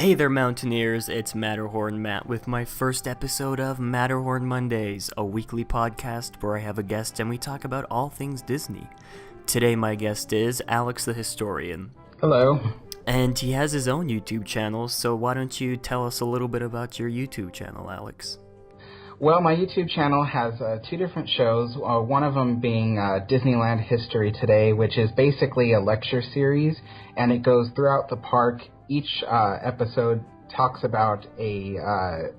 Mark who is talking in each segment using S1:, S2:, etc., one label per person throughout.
S1: Hey there, Mountaineers, it's Matterhorn Matt with my first episode of Matterhorn Mondays, a weekly podcast where I have a guest and we talk about all things Disney. Today my guest is Alex the Historian.
S2: Hello.
S1: And he has his own YouTube channel, so why don't you tell us a little bit about your YouTube channel, Alex?
S2: Well, my YouTube channel has two different shows, one of them being Disneyland History Today, which is basically a lecture series, and it goes throughout the park. Each episode talks about a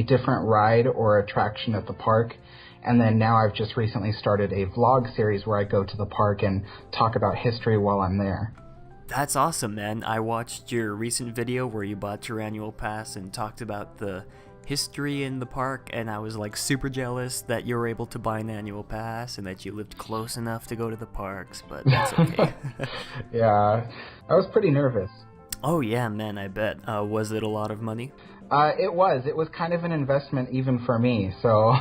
S2: different ride or attraction at the park, and then now I've just recently started a vlog series where I go to the park and talk about history while I'm there.
S1: That's awesome, man. I watched your recent video where you bought your annual pass and talked about the history in the park, and I was like super jealous that you were able to buy an annual pass and that you lived close enough to go to the parks, but that's okay.
S2: Yeah, I was pretty nervous.
S1: Oh yeah, man, I bet. Was it a lot of money?
S2: It was kind of an investment even for me, so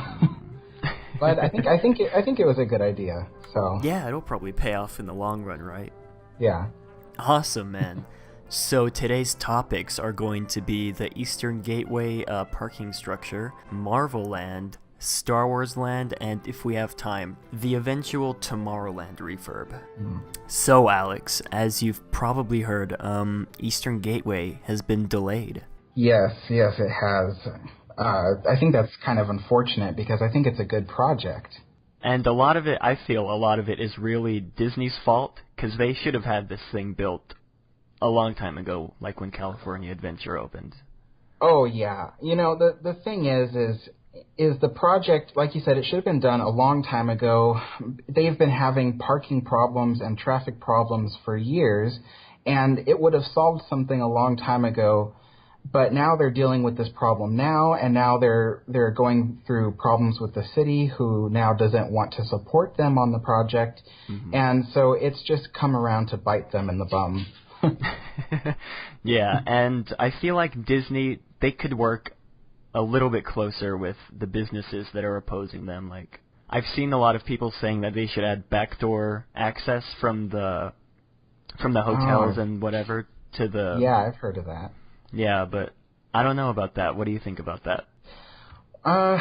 S2: but I think it was a good idea. So
S1: yeah, it'll probably pay off in the long run, right?
S2: Yeah.
S1: Awesome, man. So today's topics are going to be the Eastern Gateway parking structure, Marvel Land, Star Wars Land, and if we have time, the eventual Tomorrowland Refurb. So Alex, as you've probably heard, Eastern Gateway has been delayed.
S2: Yes, it has. I think that's kind of unfortunate because I think it's a good project.
S1: And I feel a lot of it is really Disney's fault, because they should have had this thing built a long time ago, like when California Adventure opened.
S2: Oh yeah, the thing is the project, like you said, it should have been done a long time ago. They've been having parking problems and traffic problems for years, and it would have solved something a long time ago. But now they're dealing with this problem now, and now they're going through problems with the city, who now doesn't want to support them on the project, and so it's just come around to bite them in the bum.
S1: Yeah, and I feel like Disney, they could work a little bit closer with the businesses that are opposing them. Like, I've seen a lot of people saying that they should add backdoor access from the hotels and whatever to the...
S2: Yeah, I've heard of that.
S1: Yeah, but I don't know about that. What do you think about that?
S2: I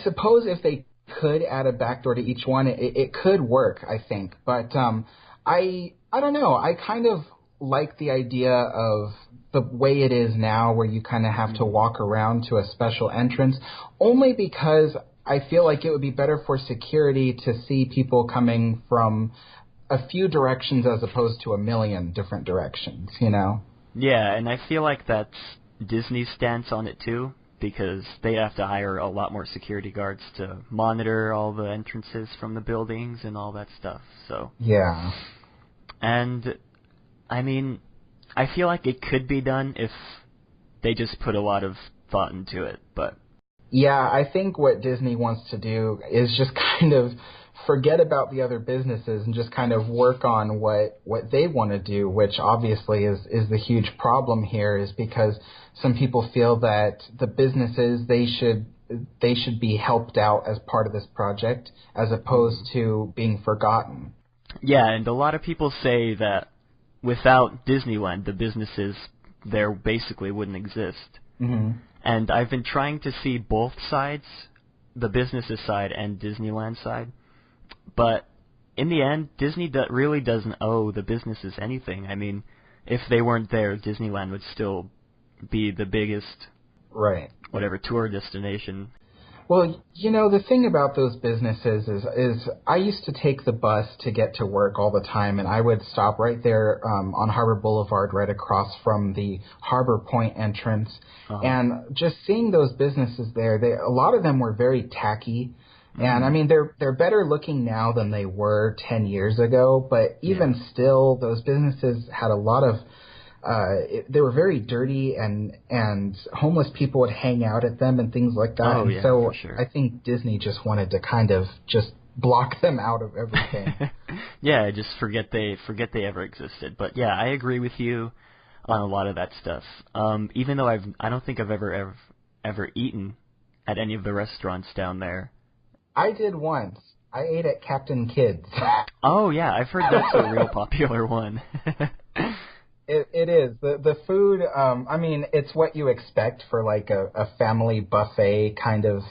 S2: suppose if they could add a backdoor to each one, it could work, I think. But I don't know. I kind of like the idea of the way it is now, where you kind of have to walk around to a special entrance, only because I feel like it would be better for security to see people coming from a few directions as opposed to a million different directions,
S1: Yeah, and I feel like that's Disney's stance on it too, because they have to hire a lot more security guards to monitor all the entrances from the buildings and all that stuff. So
S2: yeah.
S1: And I mean, I feel like it could be done if they just put a lot of thought into it, but...
S2: Yeah, I think what Disney wants to do is just kind of forget about the other businesses and just kind of work on what they want to do, which obviously is the huge problem here, is because some people feel that the businesses, they should be helped out as part of this project as opposed to being forgotten.
S1: Yeah, and a lot of people say that without Disneyland, the businesses there basically wouldn't exist. And I've been trying to see both sides, the businesses side and Disneyland side. But in the end, Disney really doesn't owe the businesses anything. I mean, if they weren't there, Disneyland would still be the biggest, tour destination.
S2: Well, the thing about those businesses is I used to take the bus to get to work all the time, and I would stop right there on Harbor Boulevard, right across from the Harbor Point entrance. And just seeing those businesses there, a lot of them were very tacky. And, I mean, they're better looking now than they were 10 years ago, but even still, those businesses had a lot of... they were very dirty, and homeless people would hang out at them and things like that.
S1: Oh, yeah,
S2: so
S1: for sure.
S2: I think Disney just wanted to kind of just block them out of everything.
S1: Yeah, just forget they ever existed. But yeah, I agree with you on a lot of that stuff. Even though I don't think I've ever eaten at any of the restaurants down there.
S2: I did once. I ate at Captain Kidd's.
S1: Oh yeah, I've heard that's a real popular one.
S2: It is. The food, I mean, it's what you expect for like a family buffet kind of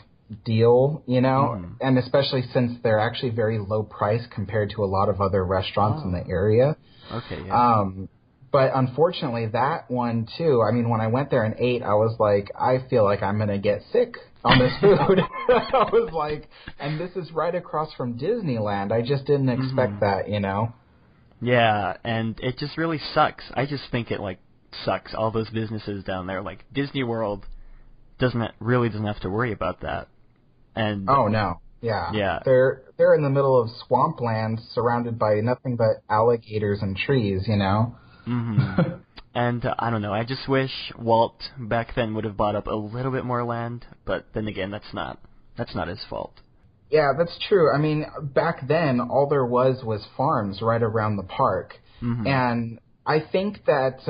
S2: deal, you know?
S1: Mm-hmm.
S2: And especially since they're actually very low price compared to a lot of other restaurants in the area.
S1: Okay, yeah.
S2: But unfortunately, that one too, I mean, when I went there and ate, I was like, I feel like I'm going to get sick on this food. I was like, and this is right across from Disneyland. I just didn't expect that, you know?
S1: Yeah, and it just really sucks. I just think it, like, sucks. All those businesses down there, like, Disney World doesn't have to worry about that. And
S2: Oh, no. Yeah.
S1: Yeah.
S2: They're in the middle of swampland surrounded by nothing but alligators and trees, you know?
S1: And I don't know, I just wish Walt back then would have bought up a little bit more land, but then again, that's not his fault.
S2: Yeah, that's true. I mean, back then, all there was farms right around the park. And I think that,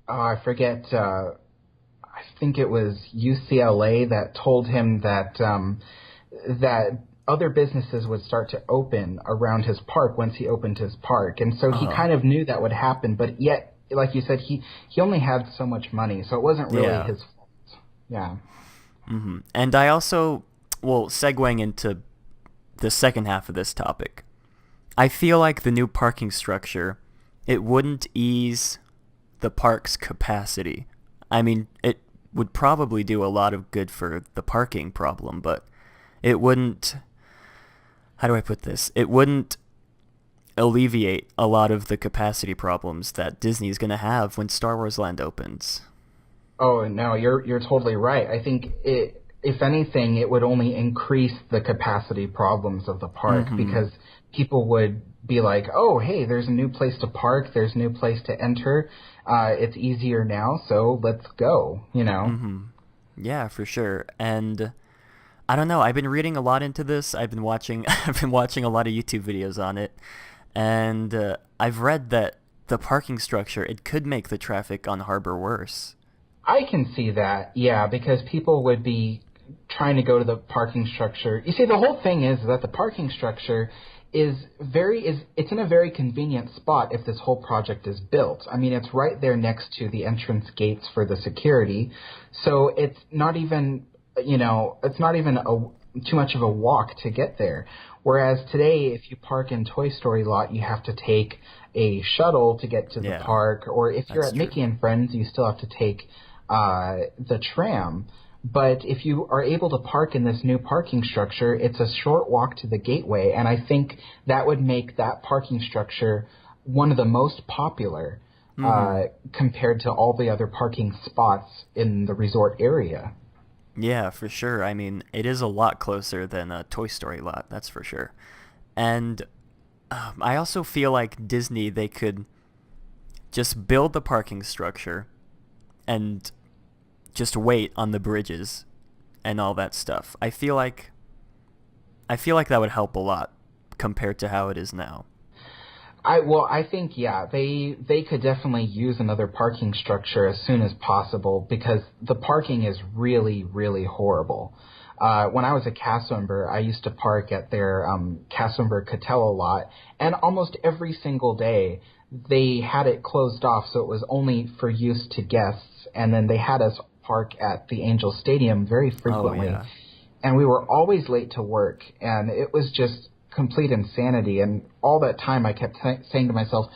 S2: I forget, I think it was UCLA that told him that, that other businesses would start to open around his park once he opened his park. And so he kind of knew that would happen, but yet, like you said, he only had so much money, so it wasn't really his fault. Yeah.
S1: And I also, well, segueing into the second half of this topic, I feel like the new parking structure, it wouldn't ease the park's capacity. I mean, it would probably do a lot of good for the parking problem, but it wouldn't, how do I put this? It wouldn't alleviate a lot of the capacity problems that Disney's going to have when Star Wars Land opens.
S2: Oh, no, you're totally right. I think if anything, it would only increase the capacity problems of the park because people would be like, oh, hey, there's a new place to park, there's a new place to enter, it's easier now, so let's go, you know?
S1: Yeah, for sure. And I don't know, I've been reading a lot into this. I've been watching a lot of YouTube videos on it, and I've read that the parking structure, it could make the traffic on Harbor worse.
S2: I can see that, yeah, because people would be trying to go to the parking structure. You see, the whole thing is that the parking structure it's in a very convenient spot if this whole project is built. I mean, it's right there next to the entrance gates for the security, so it's not even, too much of a walk to get there. Whereas today, if you park in Toy Story lot, you have to take a shuttle to get to the park, or if you're at Mickey and Friends, you still have to take the tram. But if you are able to park in this new parking structure, it's a short walk to the gateway, and I think that would make that parking structure one of the most popular compared to all the other parking spots in the resort area.
S1: Yeah, for sure. I mean, it is a lot closer than a Toy Story lot, that's for sure. And I also feel like Disney, they could just build the parking structure and just wait on the bridges and all that stuff. I feel like that would help a lot compared to how it is now.
S2: I think, yeah, they could definitely use another parking structure as soon as possible because the parking is really, really horrible. When I was a cast member, I used to park at their cast member Catella lot, and almost every single day they had it closed off, so it was only for use to guests, and then they had us park at the Angel Stadium very frequently.
S1: Oh, yeah.
S2: And we were always late to work, and it was just complete insanity. And all that time I kept saying to myself,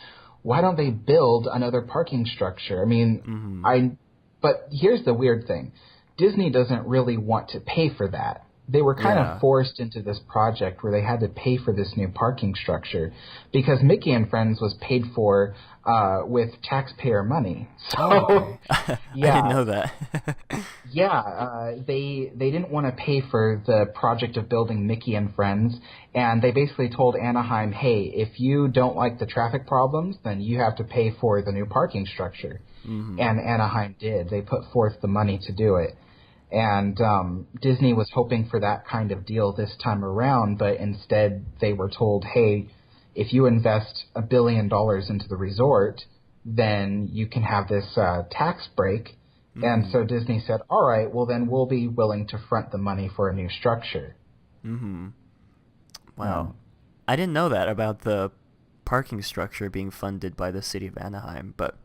S2: why don't they build another parking structure? I mean, but here's the weird thing. Disney doesn't really want to pay for that. They were kind of forced into this project where they had to pay for this new parking structure because Mickey and Friends was paid for with taxpayer money. So,
S1: I didn't know that.
S2: They didn't want to pay for the project of building Mickey and Friends, and they basically told Anaheim, hey, if you don't like the traffic problems, then you have to pay for the new parking structure. And Anaheim did. They put forth the money to do it. And Disney was hoping for that kind of deal this time around, but instead they were told, hey, if you invest $1 billion into the resort, then you can have this tax break. And so Disney said, all right, well, then we'll be willing to front the money for a new structure.
S1: Wow. I didn't know that about the parking structure being funded by the city of Anaheim, but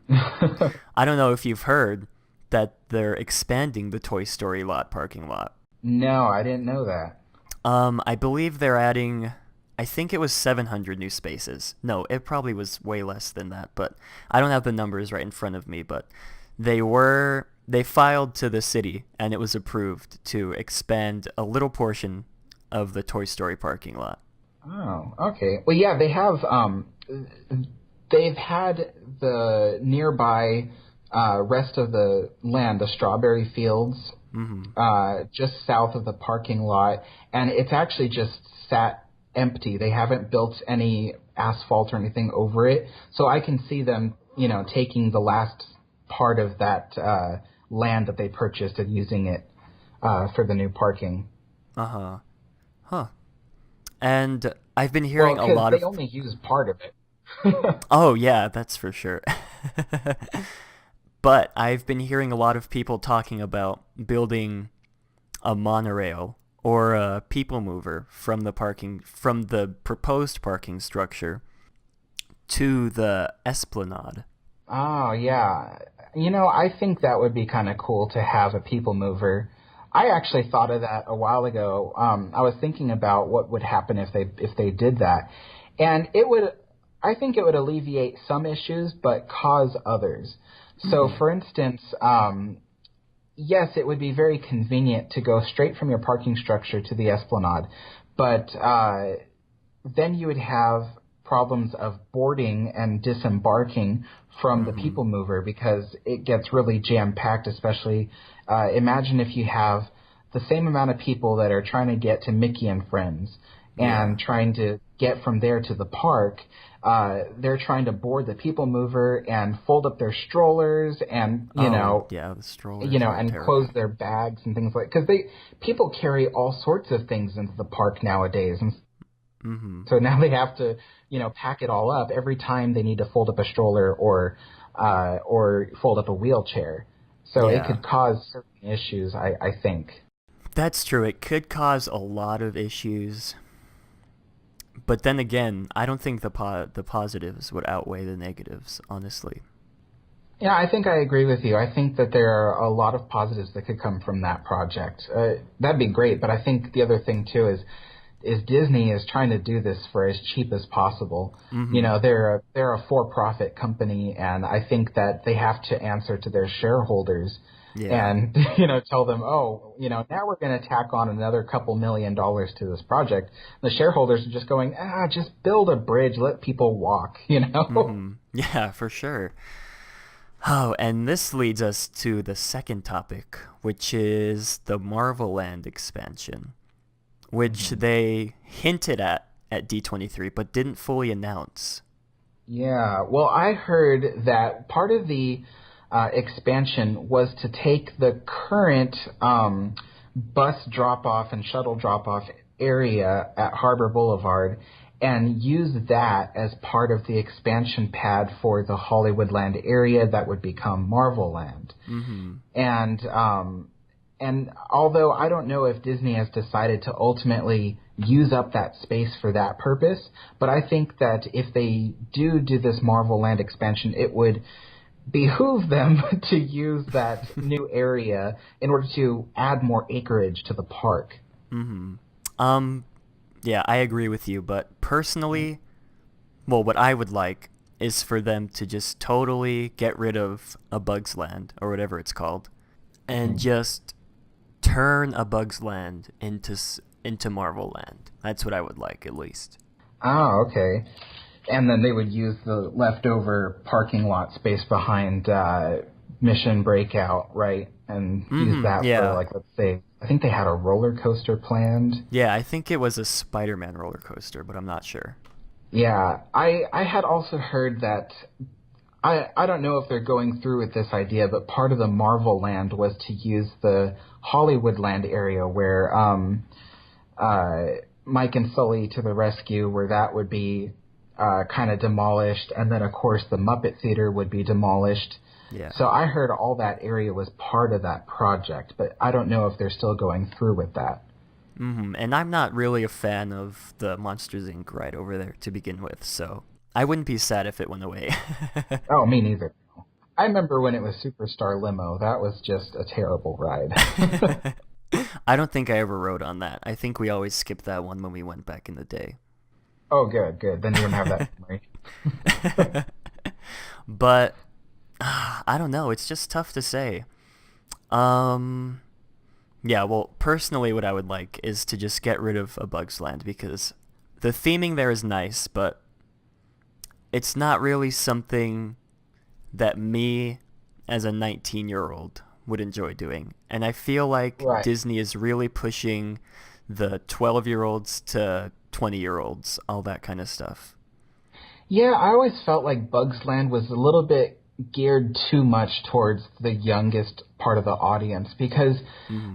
S1: I don't know if you've heard that they're expanding the Toy Story lot parking lot.
S2: No, I didn't know that.
S1: I believe they're adding, I think it was 700 new spaces. No, it probably was way less than that, but I don't have the numbers right in front of me, but they filed to the city and it was approved to expand a little portion of the Toy Story parking lot.
S2: Oh, okay. Well, yeah, they've had the nearby rest of the land, the strawberry fields, just south of the parking lot, and it's actually just sat empty. They haven't built any asphalt or anything over it, so I can see them, taking the last part of that land that they purchased and using it for the new parking.
S1: Huh. And I've been hearing a lot of...
S2: they only use part of it.
S1: Oh, yeah, that's for sure. But I've been hearing a lot of people talking about building a monorail or a people mover from the proposed parking structure to the Esplanade.
S2: Oh, yeah. I think that would be kind of cool to have a people mover. I actually thought of that a while ago. I was thinking about what would happen if they did that. And I think it would alleviate some issues, but cause others. So, for instance, yes, it would be very convenient to go straight from your parking structure to the Esplanade, but then you would have problems of boarding and disembarking from the people mover because it gets really jam-packed, especially imagine if you have the same amount of people that are trying to get to Mickey and Friends and trying to get from there to the park. They're trying to board the people mover and fold up their strollers and
S1: the strollers,
S2: and
S1: terrible.
S2: close their bags and things like, because people carry all sorts of things into the park nowadays, and so now they have to pack it all up every time they need to fold up a stroller or fold up a wheelchair. So it could cause certain issues, I think.
S1: That's true. It could cause a lot of issues. But then again, I don't think the positives would outweigh the negatives, honestly.
S2: Yeah, I think I agree with you. I think that there are a lot of positives that could come from that project. That'd be great, but I think the other thing, too, is Disney is trying to do this for as cheap as possible. They're a for-profit company, and I think that they have to answer to their shareholders and tell them, now we're going to tack on another couple $1 million to this project. The shareholders are just going, just build a bridge, let people walk,
S1: Yeah, for sure. Oh, and this leads us to the second topic, which is the Marvel Land expansion, which they hinted at D23 but didn't fully announce.
S2: Yeah, well, I heard that part of the expansion was to take the current bus drop-off and shuttle drop-off area at Harbor Boulevard and use that as part of the expansion pad for the Hollywoodland area that would become Marvel Land. And although I don't know if Disney has decided to ultimately use up that space for that purpose, but I think that if they do this Marvel Land expansion, it would behoove them to use that new area in order to add more acreage to the park.
S1: Yeah, I agree with you, but personally, well, what I would like is for them to just totally get rid of A Bug's Land, or whatever it's called, and just turn A Bug's Land into Marvel Land. That's what I would like, at least.
S2: Oh, okay. And then they would use the leftover parking lot space behind Mission Breakout, right? And use that for, like, let's say, I think they had a roller coaster planned.
S1: Yeah, I think it was a Spider-Man roller coaster, but I'm not sure.
S2: Yeah, I had also heard that, I don't know if they're going through with this idea, but part of the Marvel Land was to use the Hollywoodland area where Mike and Sully to the Rescue, where that would be kind of demolished, and then, of course, the Muppet Theater would be demolished.
S1: Yeah.
S2: So I heard all that area was part of that project, but I don't know if they're still going through with that.
S1: And I'm not really a fan of the Monsters, Inc. ride over there to begin with, so I wouldn't be sad if it went away.
S2: Oh, me neither. I remember when it was Superstar Limo. That was just a terrible ride.
S1: I don't think I ever rode on that. I think we always skipped that one when we went back in the day.
S2: Oh, good, good. Then you wouldn't have that memory.
S1: But I don't know. It's just tough to say. Yeah, well, personally, what I would like is to just get rid of A Bug's Land because the theming there is nice, but it's not really something that me as a 19-year-old would enjoy doing. And I feel like
S2: Right.
S1: Disney is really pushing the 12-year-olds to 20-year-olds, all that kind of stuff.
S2: Yeah, I always felt like Bugs Land was a little bit geared too much towards the youngest part of the audience because,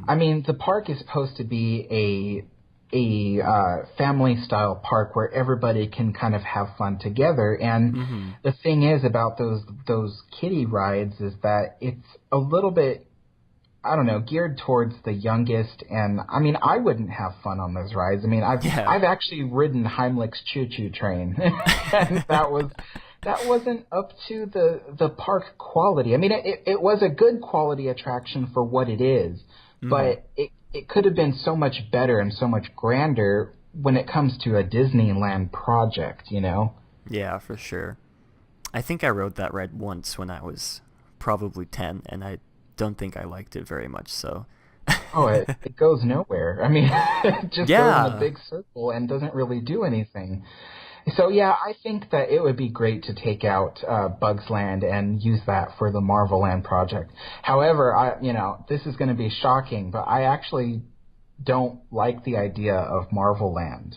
S2: I mean, the park is supposed to be a family-style park where everybody can kind of have fun together. And the thing is about those kiddie rides is that it's a little bit, I don't know, geared towards the youngest. And I mean, I wouldn't have fun on those rides. I mean, I've actually ridden Heimlich's Choo Choo Train, and that wasn't up to the park quality. I mean, it was a good quality attraction for what it is, but it could have been so much better and so much grander when it comes to a Disneyland project, you know?
S1: Yeah, for sure. I think I rode that ride once when I was probably 10, and I don't think I liked it very much, so...
S2: Oh, it goes nowhere. I mean, it just goes in a big circle and doesn't really do anything. So, yeah, I think that it would be great to take out Bugs Land and use that for the Marvel Land project. However, this is going to be shocking, but I actually don't like the idea of Marvel Land.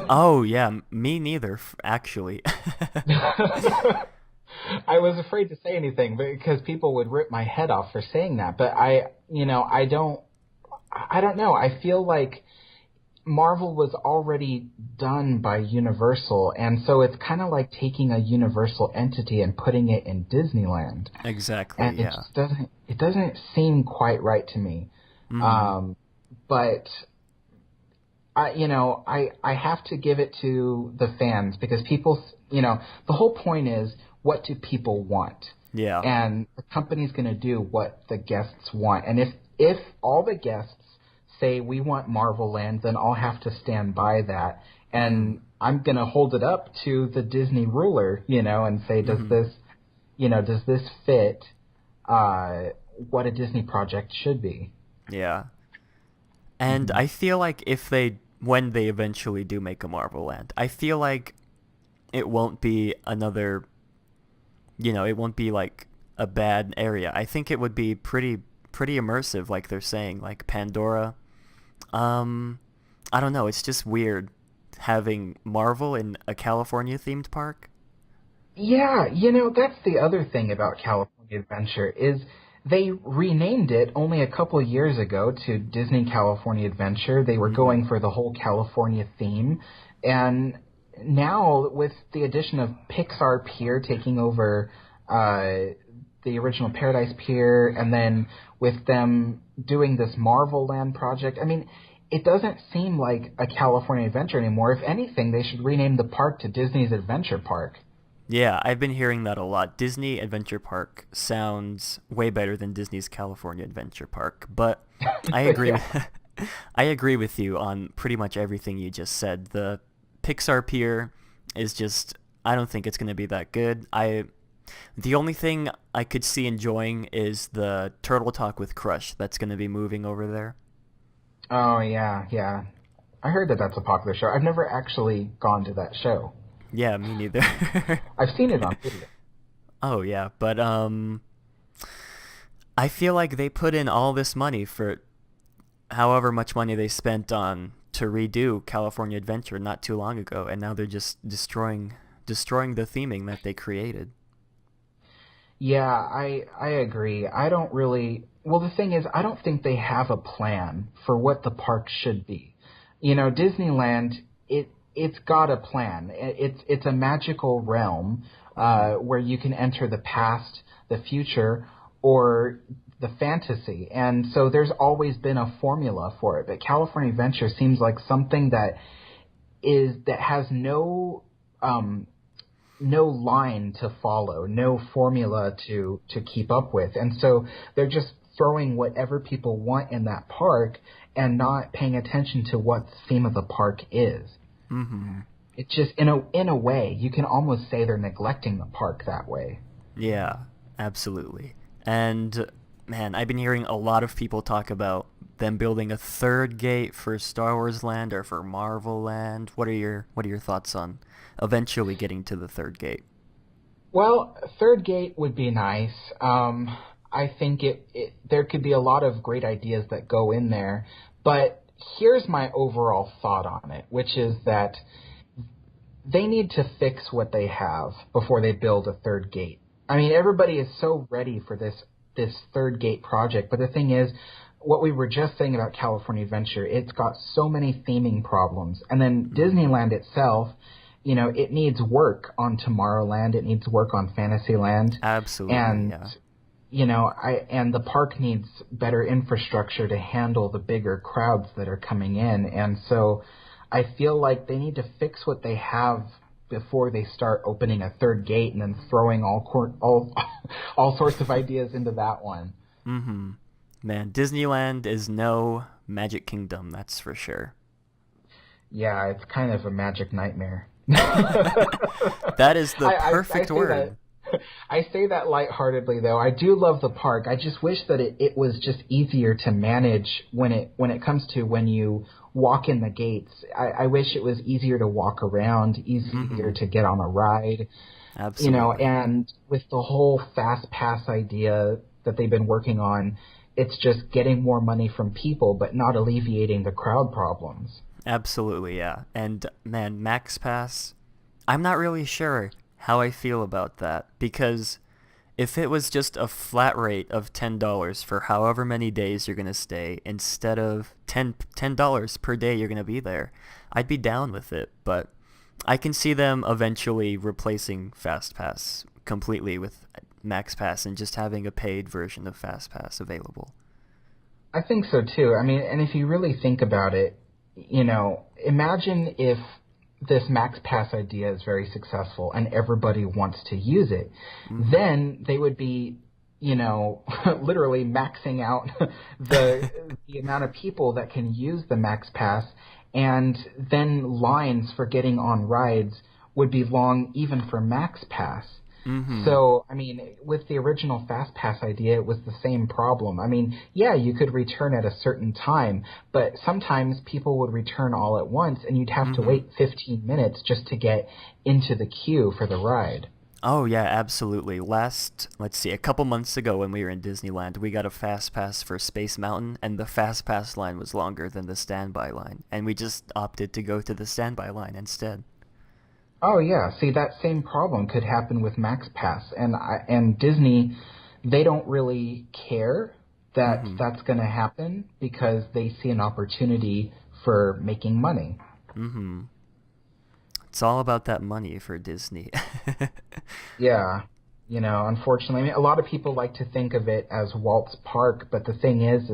S1: Oh, yeah, me neither, actually.
S2: I was afraid to say anything because people would rip my head off for saying that. But I don't know. I feel like Marvel was already done by Universal, and so it's kind of like taking a Universal entity and putting it in Disneyland.
S1: Exactly,
S2: and
S1: yeah.
S2: It doesn't seem quite right to me. But I have to give it to the fans because people, the whole point is, what do people want?
S1: Yeah.
S2: And the company's going to do what the guests want. And if all the guests say we want Marvel Land, then I'll have to stand by that. And I'm going to hold it up to the Disney ruler, and say, does this fit what a Disney project should be?
S1: Yeah. And I feel like when they eventually do make a Marvel Land, I feel like it won't be another, it won't be like a bad area. I think it would be pretty immersive, like they're saying, like Pandora. I don't know. It's just weird having Marvel in a California themed park.
S2: Yeah, that's the other thing about California Adventure is they renamed it only a couple of years ago to Disney California Adventure. They were going for the whole California theme. And now with the addition of Pixar Pier taking over the original Paradise Pier, and then with them doing this Marvel Land project, I mean, it doesn't seem like a California Adventure anymore. If anything, they should rename the park to Disney's Adventure Park.
S1: Yeah, I've been hearing that a lot. Disney Adventure Park sounds way better than Disney's California Adventure Park, but I agree. I agree with you on pretty much everything you just said. The Pixar Pier is just, I don't think it's going to be that good. The only thing I could see enjoying is the Turtle Talk with Crush that's going to be moving over there.
S2: Oh, yeah. I heard that that's a popular show. I've never actually gone to that show.
S1: Yeah, me neither.
S2: I've seen it on video.
S1: Oh, yeah, but I feel like they put in all this money for however much money they spent to redo California Adventure not too long ago, and now they're just destroying the theming that they created.
S2: Yeah, I agree. The thing is, I don't think they have a plan for what the park should be. Disneyland, it's got a plan. It's a magical realm where you can enter the past, the future, or the fantasy. And so there's always been a formula for it. But California Adventure seems like something that has no no line to follow, no formula to keep up with. And so they're just throwing whatever people want in that park and not paying attention to what the theme of the park is.
S1: Mm-hmm.
S2: It's just, in a way, you can almost say they're neglecting the park that way.
S1: Yeah, absolutely. And, man, I've been hearing a lot of people talk about them building a third gate for Star Wars Land or for Marvel Land. What are your thoughts on eventually getting to the third gate?
S2: Well, third gate would be nice. I think there could be a lot of great ideas that go in there, but here's my overall thought on it, which is that they need to fix what they have before they build a third gate. I mean, everybody is so ready for this third gate project, but the thing is, what we were just saying about California Adventure, it's got so many theming problems. And then Disneyland itself, you know, it needs work on Tomorrowland, it needs work on Fantasyland.
S1: Absolutely,
S2: and,
S1: yeah.
S2: You know, and the park needs better infrastructure to handle the bigger crowds that are coming in. And so I feel like they need to fix what they have before they start opening a third gate and then throwing all sorts of ideas into that one.
S1: Mm-hmm. Man, Disneyland is no Magic Kingdom, that's for sure.
S2: Yeah, it's kind of a magic nightmare.
S1: That is the perfect word.
S2: I say that lightheartedly, though. I do love the park. I just wish that it was just easier to manage when it comes to when you walk in the gates. I wish it was easier to walk around, easier to get on a ride.
S1: Absolutely.
S2: You know, and with the whole Fast Pass idea that they've been working on, it's just getting more money from people, but not alleviating the crowd problems.
S1: Absolutely, yeah. And, man, Max Pass, I'm not really sure how I feel about that, because if it was just a flat rate of $10 for however many days you're going to stay, instead of $10 per day you're going to be there, I'd be down with it. But I can see them eventually replacing Fast Pass completely with Max Pass and just having a paid version of Fast Pass available.
S2: I think so too. I mean, and if you really think about it, you know, imagine if this Max Pass idea is very successful and everybody wants to use it, then they would be, you know, literally maxing out the amount of people that can use the Max Pass, and then lines for getting on rides would be long even for Max Pass. So, I mean, with the original Fast Pass idea, it was the same problem. I mean, yeah, you could return at a certain time, but sometimes people would return all at once, and you'd have to wait 15 minutes just to get into the queue for the ride.
S1: Oh, yeah, absolutely. A couple months ago when we were in Disneyland, we got a Fast Pass for Space Mountain, and the Fast Pass line was longer than the standby line, and we just opted to go to the standby line instead.
S2: Oh, yeah. See, that same problem could happen with Max Pass. And Disney, they don't really care that that's going to happen because they see an opportunity for making money.
S1: It's all about that money for Disney.
S2: Yeah. You know, unfortunately, I mean, a lot of people like to think of it as Walt's Park, but the thing is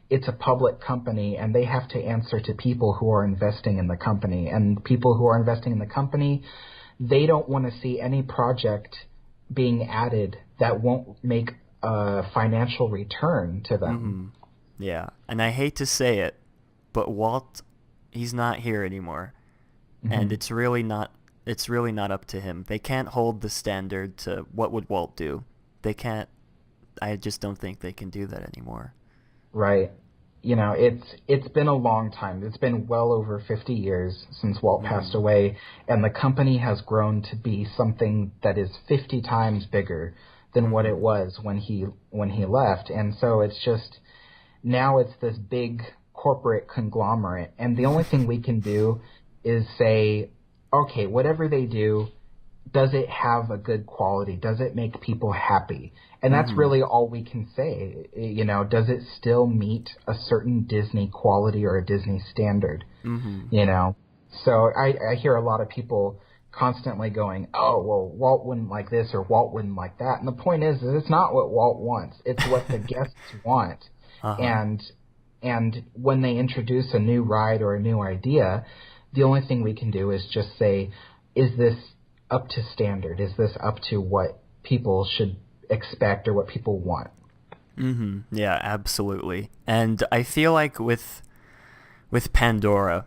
S2: it's a public company, and they have to answer to people who are investing in the company. And people who are investing in the company, they don't want to see any project being added that won't make a financial return to them.
S1: Yeah, and I hate to say it, but Walt, he's not here anymore, and it's really not up to him. They can't hold the standard to what would Walt do. They can't. I just don't think they can do that anymore.
S2: Right. You know, it's been a long time. It's been well over 50 years since Walt passed away, and the company has grown to be something that is 50 times bigger than what it was when he left. And so it's just, now it's this big corporate conglomerate, and the only thing we can do is say, okay, whatever they do, does it have a good quality? Does it make people happy? And that's really all we can say. You know, does it still meet a certain Disney quality or a Disney standard? You know, so I hear a lot of people constantly going, oh, well, Walt wouldn't like this or Walt wouldn't like that. And the point is it's not what Walt wants. It's what the guests want. And when they introduce a new ride or a new idea, the only thing we can do is just say, is this up to standard? Is this up to what people should expect or what people want?
S1: Yeah, absolutely. And I feel like with Pandora,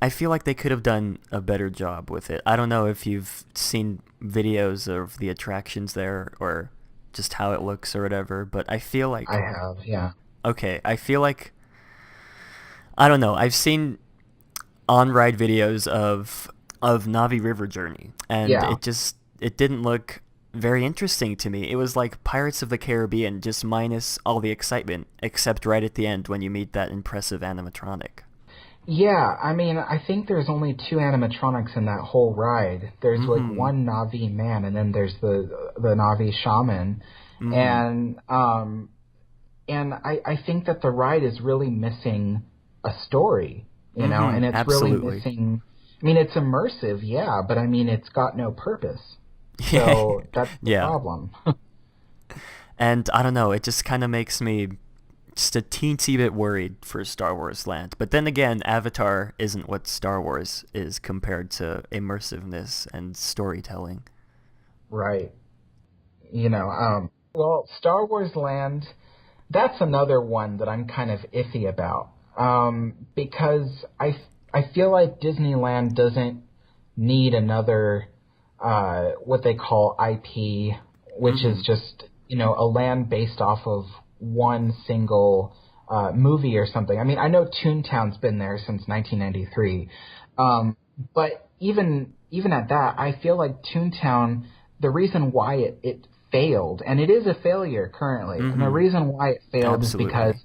S1: I feel like they could have done a better job with it. I don't know if you've seen videos of the attractions there or just how it looks or whatever, but I feel like...
S2: I have, yeah.
S1: Okay, I feel like... I don't know. I've seen on-ride videos of Na'vi River Journey, and it didn't look very interesting to me. It was like Pirates of the Caribbean, just minus all the excitement, except right at the end when you meet that impressive animatronic.
S2: Yeah, I mean, I think there's only 2 animatronics in that whole ride. There's like one Na'vi man, and then there's the Na'vi shaman, and I think that the ride is really missing a story, you know, and it's really missing. I mean, it's immersive, yeah, but I mean, it's got no purpose. So that's the problem.
S1: And I don't know, it just kind of makes me just a teensy bit worried for Star Wars Land. But then again, Avatar isn't what Star Wars is compared to immersiveness and storytelling. Right.
S2: You know, well, Star Wars Land, that's another one that I'm kind of iffy about. Because I feel like Disneyland doesn't need another what they call IP, which is just, you know, a land based off of one single movie or something. I mean, I know Toontown's been there since 1993, but even at that, I feel like Toontown, the reason why it failed, and it is a failure currently, and the reason why it failed is because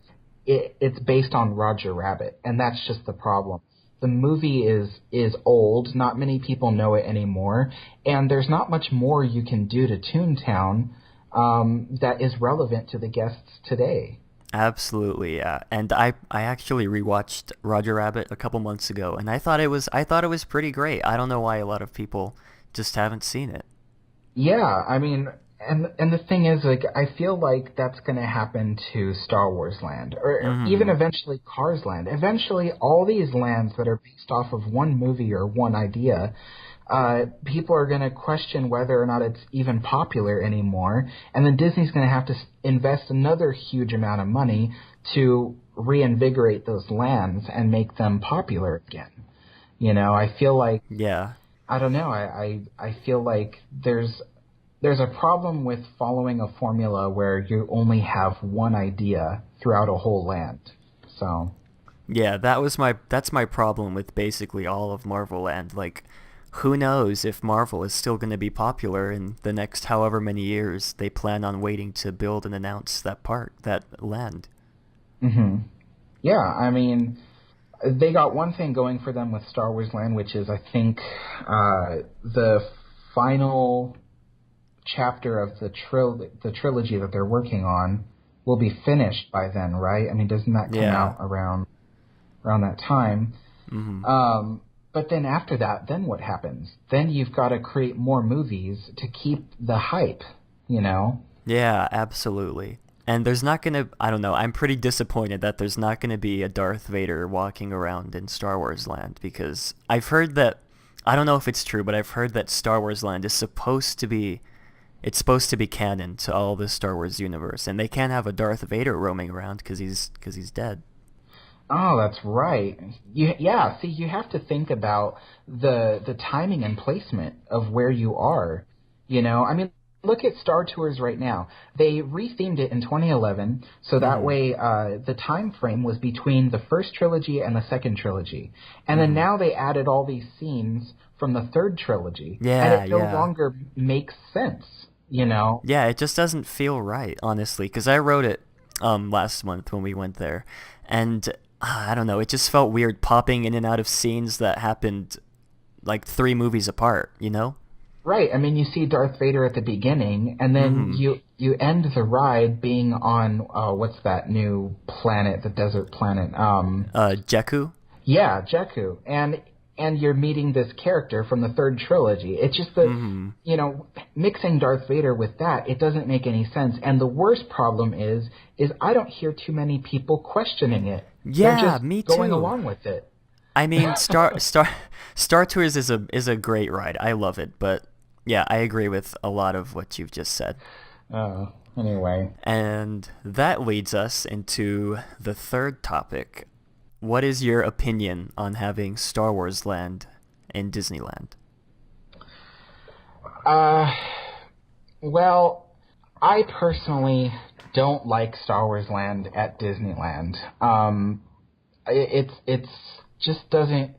S2: it's based on Roger Rabbit, and that's just the problem. The movie is old. Not many people know it anymore, and there's not much more you can do to Toontown that is relevant to the guests today.
S1: Absolutely, yeah. And I actually rewatched Roger Rabbit a couple months ago, and I thought it was pretty great. I don't know why a lot of people just haven't seen it.
S2: Yeah, I mean, and the thing is, like, I feel like that's going to happen to Star Wars Land, or even eventually Cars Land. Eventually, all these lands that are based off of one movie or one idea, people are going to question whether or not it's even popular anymore, and then Disney's going to have to invest another huge amount of money to reinvigorate those lands and make them popular again. You know, I feel like...
S1: Yeah.
S2: I don't know. I feel like there's a problem with following a formula where you only have one idea throughout a whole land. So...
S1: Yeah, that's my problem with basically all of Marvel Land. Like, who knows if Marvel is still going to be popular in the next however many years they plan on waiting to build and announce that land.
S2: Yeah, I mean, they got one thing going for them with Star Wars Land, which is, I think, the final chapter of the trilogy that they're working on will be finished by then, right? I mean, doesn't that come out around that time? But then after that, then what happens? Then you've got to create more movies to keep the hype, you know?
S1: Yeah, absolutely. And there's not going to... I don't know. I'm pretty disappointed that there's not going to be a Darth Vader walking around in Star Wars Land, because I've heard that... I don't know if it's true, but I've heard that Star Wars Land is supposed to be... It's supposed to be canon to all the Star Wars universe, and they can't have a Darth Vader roaming around because he's dead.
S2: Oh, that's right. See, you have to think about the timing and placement of where you are. You know, I mean, look at Star Tours right now. They rethemed it in 2011, so that way the time frame was between the first trilogy and the second trilogy. And then now they added all these scenes from the third trilogy. And it no longer makes sense, you know?
S1: Yeah, it just doesn't feel right, honestly, because I wrote it last month when we went there, and... I don't know, it just felt weird popping in and out of scenes that happened like 3 movies apart, you know?
S2: Right. I mean, you see Darth Vader at the beginning, and then you end the ride being on, what's that new planet, the desert planet?
S1: Jakku?
S2: Yeah, Jakku. And you're meeting this character from the third trilogy. It's just that, you know, mixing Darth Vader with that, it doesn't make any sense. And the worst problem is I don't hear too many people questioning it.
S1: Yeah,
S2: They're just
S1: me too.
S2: Going along with it.
S1: I mean, Star Tours is a great ride. I love it, but Yeah, I agree with a lot of what you've just said.
S2: Anyway.
S1: And that leads us into the third topic. What is your opinion on having Star Wars Land in Disneyland?
S2: Well, I personally don't like Star Wars Land at Disneyland. It's just doesn't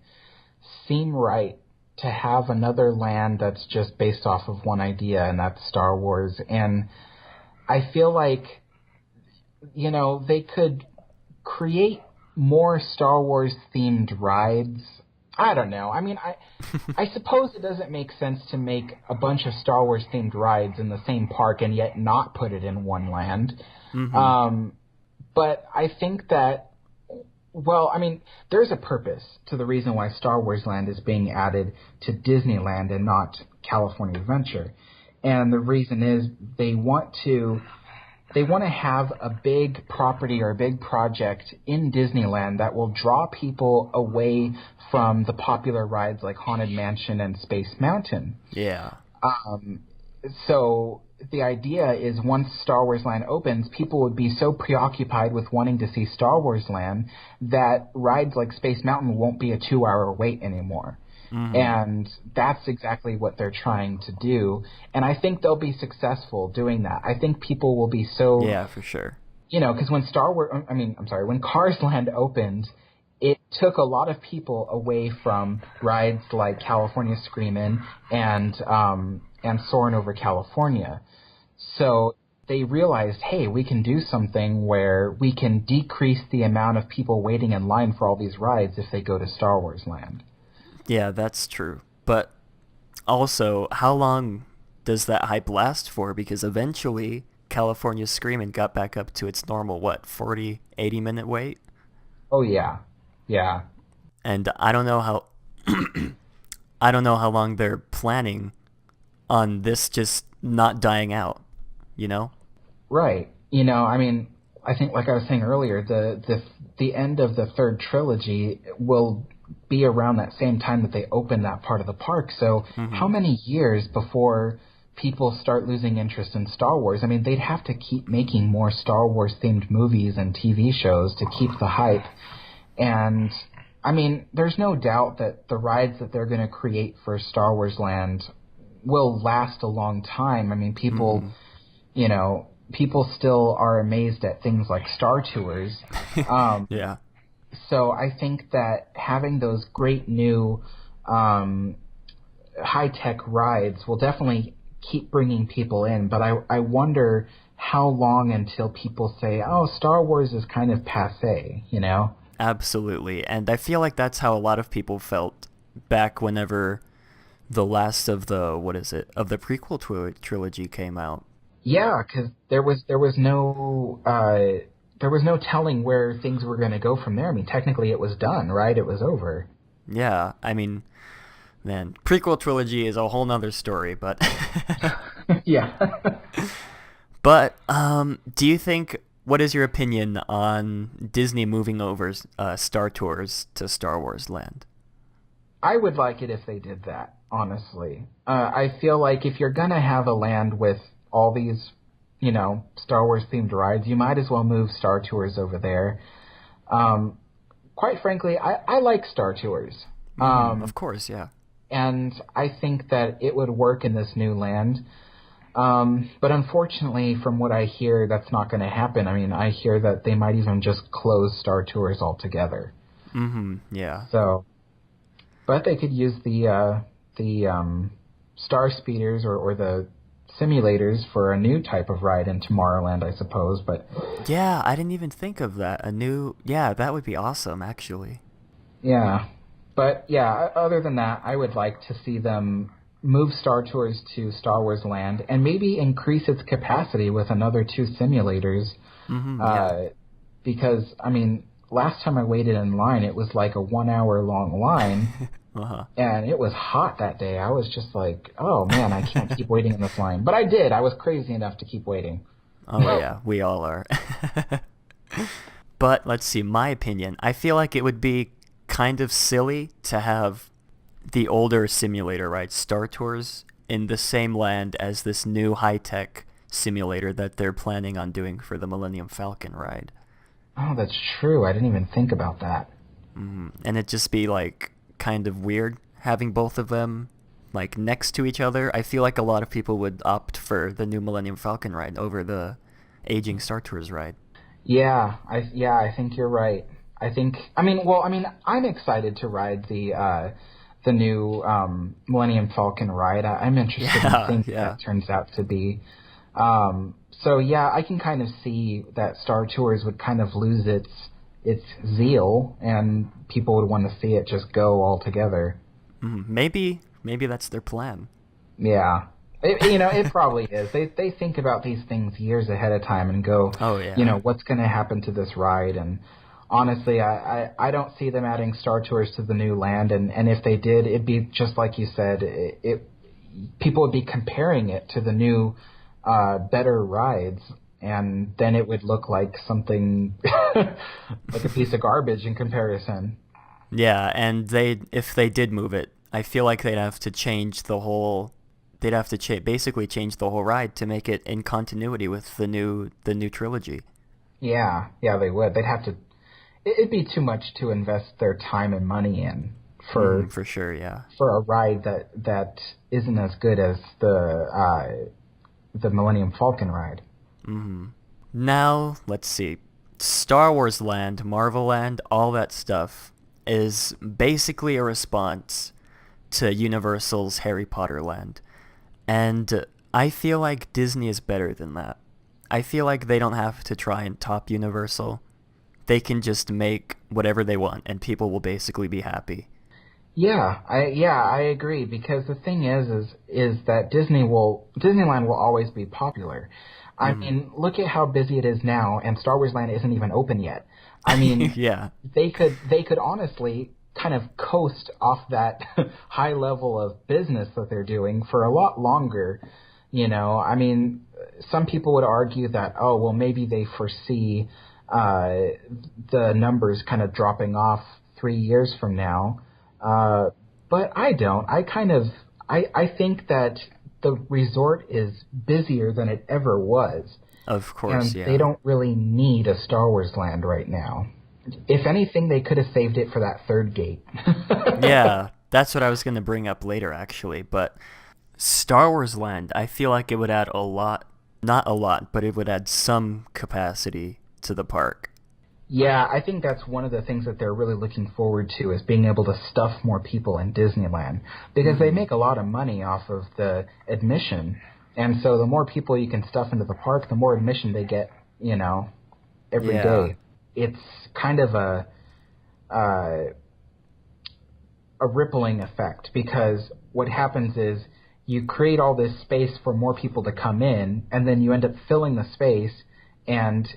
S2: seem right to have another land that's just based off of one idea, and that's Star Wars. And I feel like, they could create more Star Wars themed rides. I don't know. I mean, I suppose it doesn't make sense to make a bunch of Star Wars themed rides in the same park and yet not put it in one land. Mm-hmm. But I think that, there's a purpose to the reason why Star Wars Land is being added to Disneyland and not California Adventure. And the reason is they want to have a big property or a big project in Disneyland that will draw people away from the popular rides like Haunted Mansion and Space Mountain.
S1: Yeah.
S2: So the idea is once Star Wars Land opens, people would be so preoccupied with wanting to see Star Wars Land that rides like Space Mountain won't be a 2-hour wait anymore. Mm-hmm. And that's exactly what they're trying to do. And I think they'll be successful doing that. I think people will be so...
S1: Yeah, for sure.
S2: Because when when Cars Land opened, it took a lot of people away from rides like California Screamin' and Soarin' Over California. So they realized, hey, we can do something where we can decrease the amount of people waiting in line for all these rides if they go to Star Wars Land.
S1: Yeah, that's true. But also, how long does that hype last for? Because eventually, California Screamin' got back up to its normal, 40, 80-minute wait?
S2: Oh, yeah. Yeah.
S1: And I don't know how... I don't know how long they're planning on this just not dying out, Right.
S2: I think, like I was saying earlier, the end of the third trilogy will be around that same time that they open that part of the park. So how many years before people start losing interest in Star Wars? I mean, they'd have to keep making more Star Wars-themed movies and TV shows to keep the hype. And, there's no doubt that the rides that they're going to create for Star Wars Land will last a long time. People, people still are amazed at things like Star Tours.
S1: Yeah.
S2: So I think that having those great new high-tech rides will definitely keep bringing people in. But I wonder how long until people say, oh, Star Wars is kind of passé,
S1: Absolutely. And I feel like that's how a lot of people felt back whenever the last of the, of the prequel trilogy came out.
S2: Yeah, because there was no telling where things were going to go from there. Technically it was done, right? It was over.
S1: Yeah, man, prequel trilogy is a whole nother story, but...
S2: Yeah.
S1: But, do you think... What is your opinion on Disney moving over Star Tours to Star Wars Land?
S2: I would like it if they did that, honestly. I feel like if you're going to have a land with all these, Star Wars-themed rides, you might as well move Star Tours over there. Quite frankly, I like Star Tours.
S1: Of course, yeah.
S2: And I think that it would work in this new land. But unfortunately, from what I hear, that's not going to happen. I hear that they might even just close Star Tours altogether.
S1: Yeah.
S2: So, but they could use the Star Speeders or the simulators for a new type of ride in Tomorrowland, I suppose. But
S1: yeah, I didn't even think of that. That would be awesome, actually.
S2: Yeah. But yeah, other than that, I would like to see them move Star Tours to Star Wars Land and maybe increase its capacity with another 2 simulators. Because, last time I waited in line, it was like a 1-hour long line. And it was hot that day. I was just like, oh man, I can't keep waiting in this line. But I did. I was crazy enough to keep waiting.
S1: Oh yeah, we all are. But let's see, my opinion. I feel like it would be kind of silly to have the older simulator rides, Star Tours, in the same land as this new high-tech simulator that they're planning on doing for the Millennium Falcon ride.
S2: Oh, that's true. I didn't even think about that.
S1: And it'd just be like kind of weird having both of them like next to each other. I feel like a lot of people would opt for the new Millennium Falcon ride over the aging Star Tours ride.
S2: Yeah, I think you're right. I'm excited to ride the new Millennium Falcon ride. I'm interested in seeing what that turns out to be. So yeah, I can kind of see that Star Tours would kind of lose its zeal, and people would want to see it just go altogether.
S1: Maybe that's their plan.
S2: Yeah. It probably is. They think about these things years ahead of time and go, what's going to happen to this ride? And honestly, I don't see them adding Star Tours to the new land. And if they did, it'd be just like you said. People would be comparing it to the new, better rides. And then it would look like something like a piece of garbage in comparison.
S1: Yeah, and if they did move it, I feel like they'd have to change the whole. They'd have to basically change the whole ride to make it in continuity with the new trilogy. Yeah,
S2: they would. They'd have to. It'd be too much to invest their time and money in for
S1: sure. Yeah,
S2: for a ride that isn't as good as the Millennium Falcon ride.
S1: Now let's see, Star Wars Land, Marvel Land, all that stuff is basically a response to Universal's Harry Potter Land. And I feel like Disney is better than that. I feel like they don't have to try and top Universal. They can just make whatever they want, and people will basically be happy.
S2: Yeah, I agree, because the thing is that Disneyland will always be popular. I mean, look at how busy it is now, and Star Wars Land isn't even open yet. I mean,
S1: yeah,
S2: they could honestly kind of coast off that high level of business that they're doing for a lot longer. I mean, some people would argue that, maybe they foresee the numbers kind of dropping off 3 years from now. But I don't. I think that the resort is busier than it ever was.
S1: Of course,
S2: and they don't really need a Star Wars Land right now. If anything, they could have saved it for that third gate.
S1: Yeah, that's what I was going to bring up later, actually. But Star Wars Land, I feel like it would add not a lot, but it would add some capacity to the park.
S2: Yeah, I think that's one of the things that they're really looking forward to, is being able to stuff more people in Disneyland. Because they make a lot of money off of the admission. And so the more people you can stuff into the park, the more admission they get, every day. It's kind of a rippling effect, because what happens is you create all this space for more people to come in, and then you end up filling the space and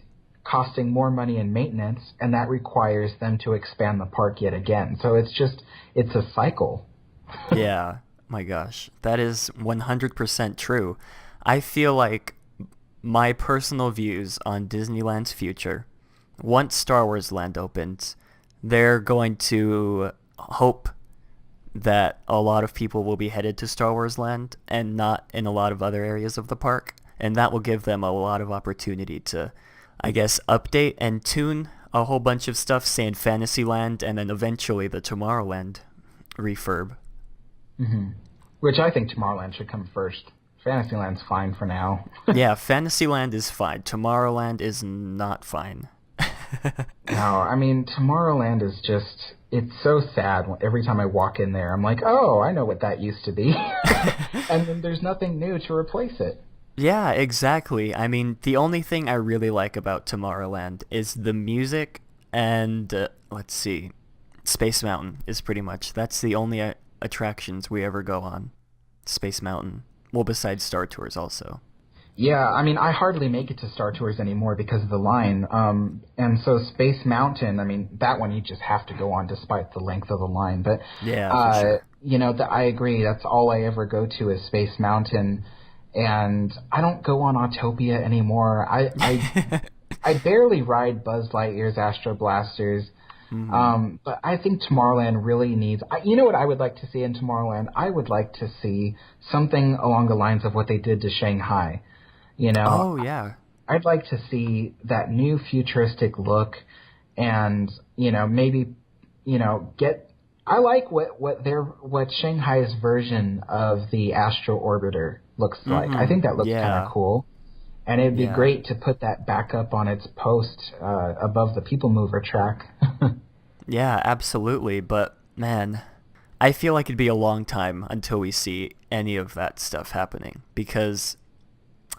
S2: costing more money in maintenance, and that requires them to expand the park yet again. So it's a cycle.
S1: Yeah, my gosh, that is 100% true. I feel like my personal views on Disneyland's future, once Star Wars Land opens, they're going to hope that a lot of people will be headed to Star Wars Land and not in a lot of other areas of the park, and that will give them a lot of opportunity to, I guess, update and tune a whole bunch of stuff, say in Fantasyland, and then eventually the Tomorrowland refurb.
S2: Which I think Tomorrowland should come first. Fantasyland's fine for now.
S1: Yeah, Fantasyland is fine. Tomorrowland is not fine.
S2: No, I mean, Tomorrowland is just, it's so sad. Every time I walk in there, I'm like, oh, I know what that used to be. And then there's nothing new to replace it.
S1: Yeah, exactly. I mean, the only thing I really like about Tomorrowland is the music and, let's see, Space Mountain is pretty much, that's the only attractions we ever go on. Space Mountain. Well, besides Star Tours also.
S2: Yeah, I mean, I hardly make it to Star Tours anymore because of the line. And so Space Mountain, I mean, that one you just have to go on despite the length of the line. But,
S1: yeah, for sure.
S2: I agree. That's all I ever go to is Space Mountain. And I don't go on Autopia anymore. I barely ride Buzz Lightyear's Astro Blasters. But I think Tomorrowland really needs... You know what I would like to see in Tomorrowland? I would like to see something along the lines of what they did to Shanghai. You know?
S1: Oh, yeah.
S2: I'd like to see that new futuristic look and, maybe, get... I like what Shanghai's version of the Astro Orbiter looks like. I think that looks kind of cool. And it'd be great to put that back up on its post above the People Mover track.
S1: Yeah, absolutely. But, man, I feel like it'd be a long time until we see any of that stuff happening. Because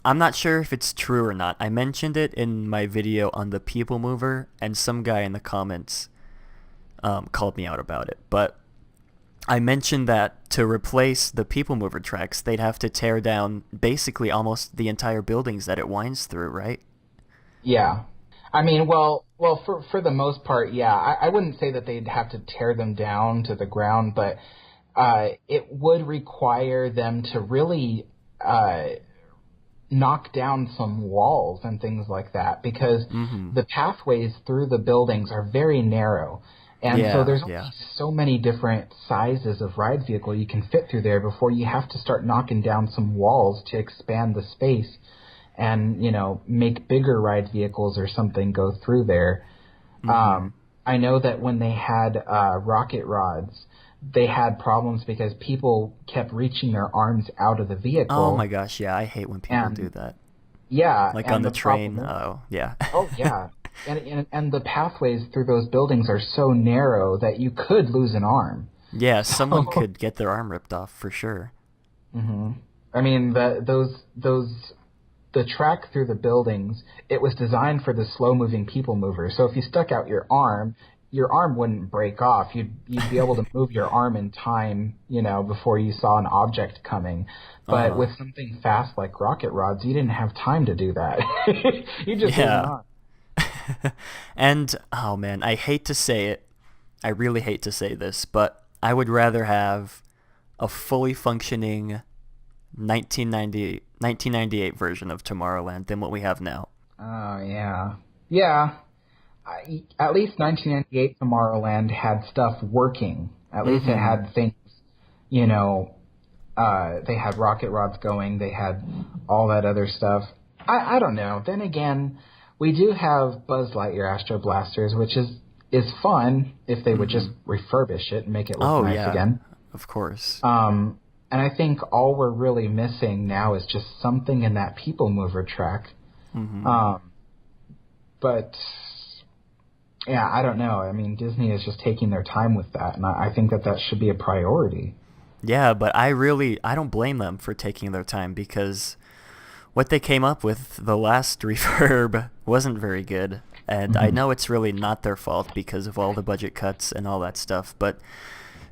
S1: I'm not sure if it's true or not. I mentioned it in my video on the People Mover, and some guy in the comments called me out about it. But I mentioned that to replace the People Mover tracks, they'd have to tear down basically almost the entire buildings that it winds through, right?
S2: Yeah. I mean, well, for the most part, yeah. I wouldn't say that they'd have to tear them down to the ground, but it would require them to really knock down some walls and things like that, because the pathways through the buildings are very narrow. And so there's only so many different sizes of ride vehicle you can fit through there before you have to start knocking down some walls to expand the space and, make bigger ride vehicles or something go through there. I know that when they had rocket rods, they had problems because people kept reaching their arms out of the vehicle.
S1: Oh my gosh, yeah, I hate when people do that.
S2: Yeah.
S1: Like on the train. Oh, yeah.
S2: Oh, yeah. And the pathways through those buildings are so narrow that you could lose an arm.
S1: Yeah, someone could get their arm ripped off for sure.
S2: I mean, the track through the buildings, it was designed for the slow-moving People Mover. So if you stuck out your arm wouldn't break off. You'd be able to move your arm in time, before you saw an object coming. But with something fast like rocket rods, you didn't have time to do that. You just lose an arm.
S1: And, oh man, I hate to say it. I really hate to say this, but I would rather have a fully functioning 1998 version of Tomorrowland than what we have now.
S2: Oh, yeah. Yeah. At least 1998 Tomorrowland had stuff working. At least it had things, they had rocket rods going. They had all that other stuff. I don't know. Then again, we do have Buzz Lightyear Astro Blasters, which is fun if they would just refurbish it and make it look nice again.
S1: Of course.
S2: And I think all we're really missing now is just something in that People Mover track. But yeah, I don't know. I mean, Disney is just taking their time with that, and I think that should be a priority.
S1: Yeah, but I don't blame them for taking their time, because what they came up with the last refurb wasn't very good. And I know it's really not their fault because of all the budget cuts and all that stuff, but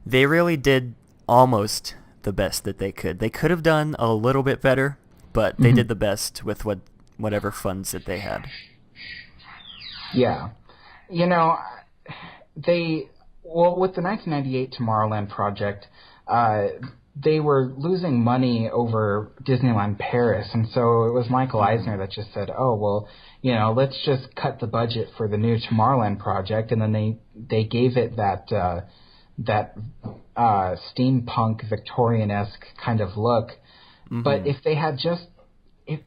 S1: they really did almost the best that they could. They could have done a little bit better, but they did the best with whatever funds that they had.
S2: Yeah. With the 1998 Tomorrowland project, they were losing money over Disneyland Paris, and so it was Michael Eisner that just said, oh, well, let's just cut the budget for the new Tomorrowland project, and then they gave it that steampunk Victorian-esque kind of look. But if they had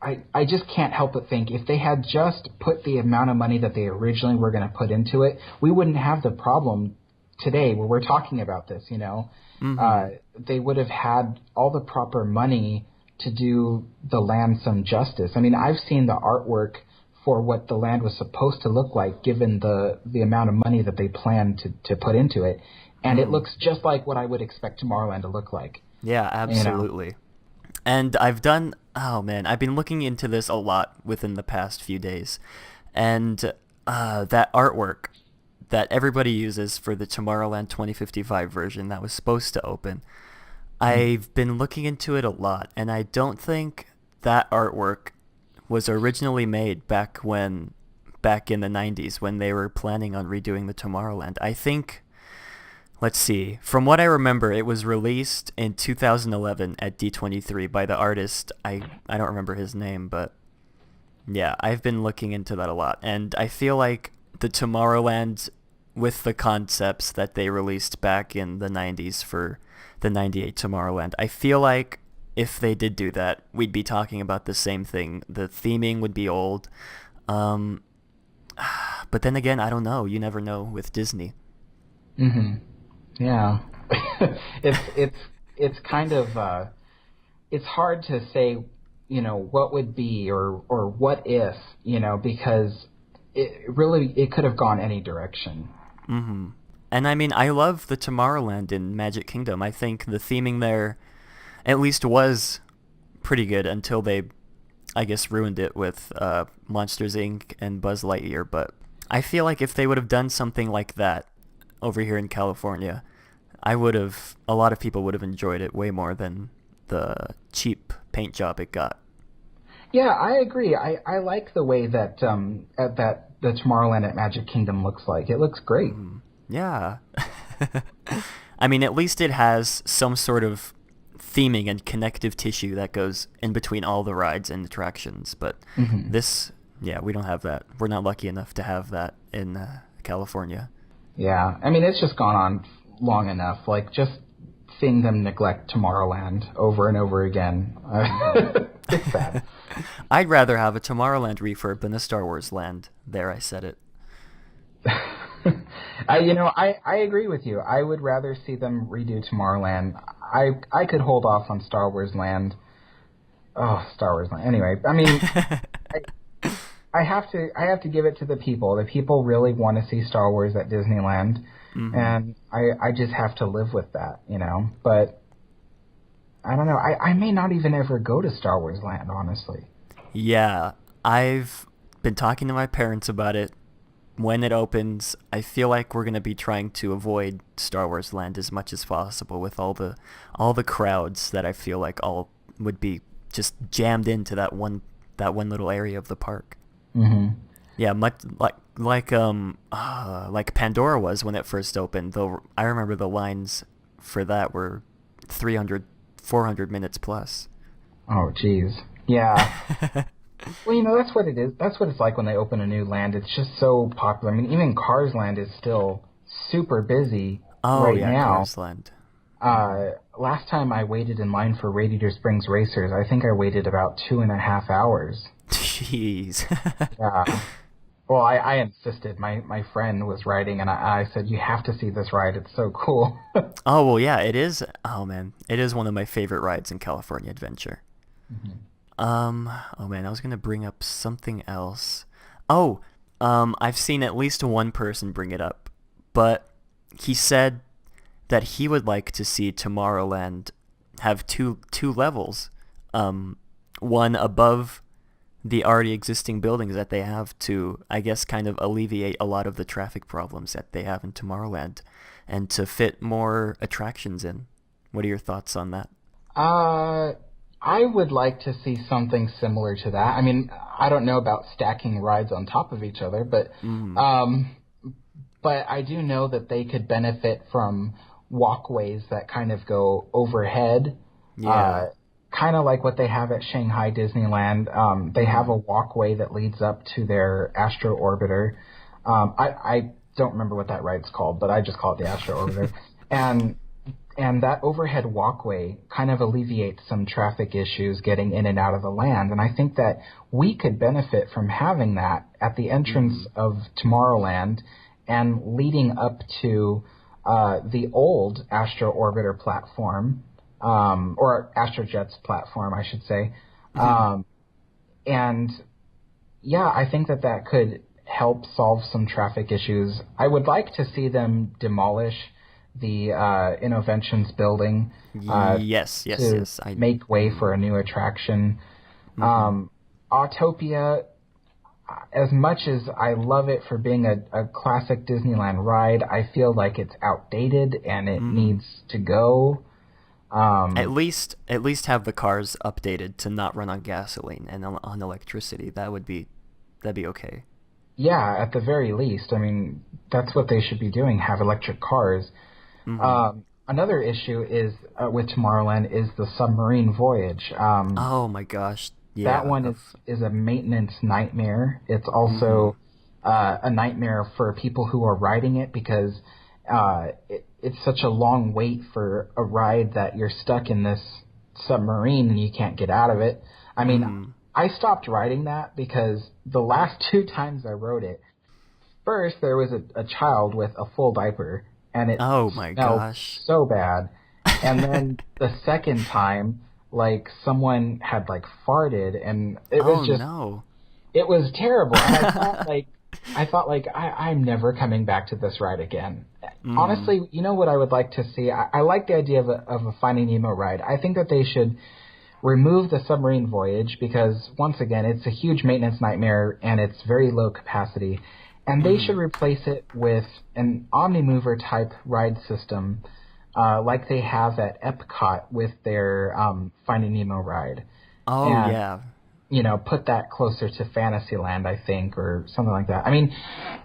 S2: I just can't help but think, if they had just put the amount of money that they originally were going to put into it, we wouldn't have the problem today where we're talking about this, They would have had all the proper money to do the land some justice. I mean, I've seen the artwork for what the land was supposed to look like given the amount of money that they planned to put into it, and it looks just like what I would expect Tomorrowland to look like.
S1: Yeah, absolutely. And I've been looking into this a lot within the past few days, and that artwork that everybody uses for the Tomorrowland 2055 version that was supposed to open, I've been looking into it a lot, and I don't think that artwork was originally made back in the 90s when they were planning on redoing the Tomorrowland. I think, let's see, from what I remember, it was released in 2011 at D23 by the artist, I don't remember his name, but yeah, I've been looking into that a lot, and I feel like the Tomorrowland with the concepts that they released back in the 90s for the 98 Tomorrowland. I feel like if they did do that, we'd be talking about the same thing. The theming would be old. But then again, I don't know. You never know with Disney.
S2: Mm-hmm. Yeah. it's kind of it's hard to say, what would be or what if, because it could have gone any direction.
S1: Mm-hmm. And I mean, I love the Tomorrowland in Magic Kingdom. I think the theming there at least was pretty good until they, I guess, ruined it with Monsters, Inc. and Buzz Lightyear. But I feel like if they would have done something like that over here in California, a lot of people would have enjoyed it way more than the cheap paint job it got.
S2: Yeah, I agree. I like the way that that the Tomorrowland at Magic Kingdom looks like. It looks great.
S1: Yeah. I mean, at least it has some sort of theming and connective tissue that goes in between all the rides and attractions. But this, we don't have that. We're not lucky enough to have that in California. Yeah,
S2: I mean, it's just gone on long enough. Like, just seeing them neglect Tomorrowland over and over again. It's bad.
S1: I'd rather have a Tomorrowland refurb than a Star Wars land. There, I said it.
S2: I agree with you. I would rather see them redo Tomorrowland. I could hold off on Star Wars Land. Oh, Star Wars Land. Anyway, I mean, I have to give it to the people. The people really want to see Star Wars at Disneyland, and I just have to live with that, But I don't know. I may not even ever go to Star Wars Land, honestly.
S1: Yeah, I've been talking to my parents about it. When it opens, I feel like we're going to be trying to avoid Star Wars Land as much as possible with all the crowds that I feel like all would be just jammed into that one little area of the park.
S2: Mm-hmm.
S1: Yeah, much like Pandora was when it first opened. Though I remember the lines for that were 300, 400 minutes plus.
S2: Oh, geez. Yeah. Well, that's what it is. That's what it's like when they open a new land. It's just so popular. I mean, even Cars Land is still super busy right now.
S1: Cars Land.
S2: Last time I waited in line for Radiator Springs Racers, I think I waited about 2.5 hours.
S1: Jeez.
S2: Yeah. Well, I insisted. My friend was riding, and I said, you have to see this ride. It's so cool.
S1: Oh, well, yeah, it is. Oh, man. It is one of my favorite rides in California Adventure.
S2: Mm-hmm.
S1: Oh man, I was gonna bring up something else. I've seen at least one person bring it up, but he said that he would like to see Tomorrowland have two levels, one above the already existing buildings that they have to, I guess, kind of alleviate a lot of the traffic problems that they have in Tomorrowland, and to fit more attractions in. What are your thoughts on that?
S2: I would like to see something similar to that. I mean, I don't know about stacking rides on top of each other, but I do know that they could benefit from walkways that kind of go overhead.
S1: Yeah.
S2: Kind of like what they have at Shanghai Disneyland. They have a walkway that leads up to their Astro Orbiter. I don't remember what that ride's called, but I just call it the Astro Orbiter. And that overhead walkway kind of alleviates some traffic issues getting in and out of the land. And I think that we could benefit from having that at the entrance of Tomorrowland and leading up to the old Astro Orbiter platform, or Astrojet's platform, I should say. And yeah, I think that could help solve some traffic issues. I would like to see them demolish the Innoventions building
S1: yes.
S2: Make way for a new attraction. Autopia, as much as I love it for being a classic Disneyland ride, I feel like it's outdated and it needs to go.
S1: At least have the cars updated to not run on gasoline and on electricity. That'd be okay.
S2: Yeah, at the very least. I mean, that's what they should be doing, have electric cars. Another issue is with Tomorrowland is the submarine voyage.
S1: Oh my gosh. Yeah.
S2: That one is a maintenance nightmare. It's also a nightmare for people who are riding it because it's such a long wait for a ride that you're stuck in this submarine and you can't get out of it. I mean, I stopped riding that because the last 2 times I rode it, first there was a child with a full diaper and it smelled so bad. And then the second time, like, someone had, like, farted, and it was just... It was terrible. And I thought, I'm never coming back to this ride again. Honestly, you know what I would like to see? I like the idea of a Finding Nemo ride. I think that they should remove the submarine voyage because, once again, it's a huge maintenance nightmare, and it's very low capacity. And they should replace it with an Omnimover-type ride system like they have at Epcot with their Finding Nemo ride.
S1: Oh, and, yeah.
S2: You know, put that closer to Fantasyland, I think, or something like that. I mean,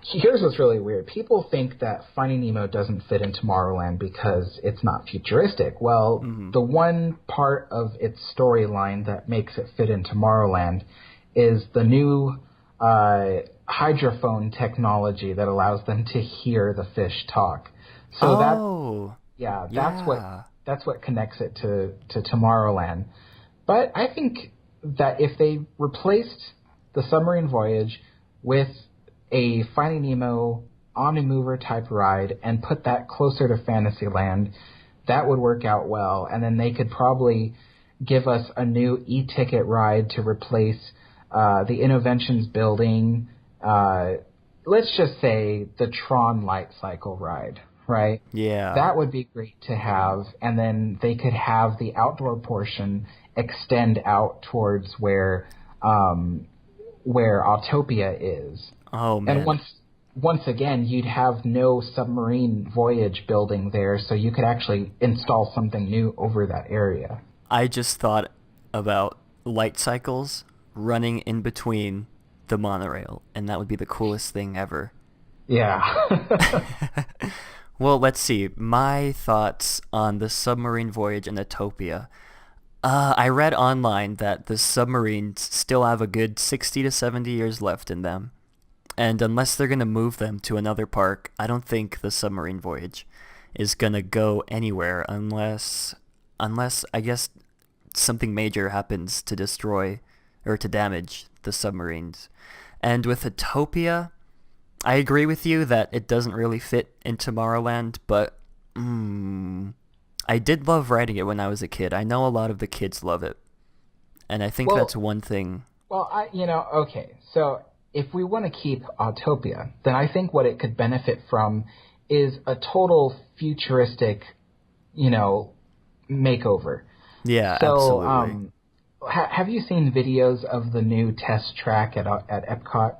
S2: here's what's really weird. People think that Finding Nemo doesn't fit in Tomorrowland because it's not futuristic. Well, the one part of its storyline that makes it fit in Tomorrowland is the new hydrophone technology that allows them to hear the fish talk. So that's what connects it to Tomorrowland. But I think that if they replaced the submarine voyage with a Finding Nemo Omnimover type ride and put that closer to Fantasyland, that would work out well. And then they could probably give us a new e-ticket ride to replace the Innoventions building. Let's just say the Tron Light Cycle ride, right?
S1: Yeah.
S2: That would be great to have. And then they could have the outdoor portion extend out towards where Autopia is.
S1: Oh, man.
S2: And once again, you'd have no submarine voyage building there, so you could actually install something new over that area.
S1: I just thought about light cycles running in between the monorail, and that would be the coolest thing ever.
S2: Yeah.
S1: Well, let's see. My thoughts on the submarine voyage in Autopia. I read online that the submarines still have a good 60 to 70 years left in them. And unless they're going to move them to another park, I don't think the submarine voyage is going to go anywhere unless I guess something major happens to destroy or to damage the submarines. And with Autopia, I agree with you that it doesn't really fit in Tomorrowland, but I did love riding it when I was a kid. I know a lot of the kids love it. And I think that's one thing.
S2: Well, okay. So if we want to keep Autopia, then I think what it could benefit from is a total futuristic, makeover.
S1: Yeah, absolutely.
S2: Have you seen videos of the new test track at Epcot?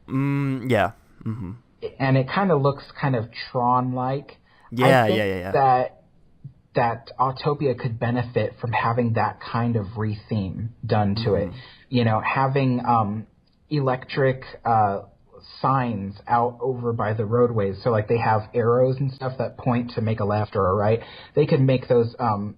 S1: Yeah. Mm-hmm.
S2: And it kind of looks kind of Tron-like.
S1: Yeah,
S2: I think that Autopia could benefit from having that kind of retheme done to it. Having electric signs out over by the roadways. So, like, they have arrows and stuff that point to make a left or a right. They could make those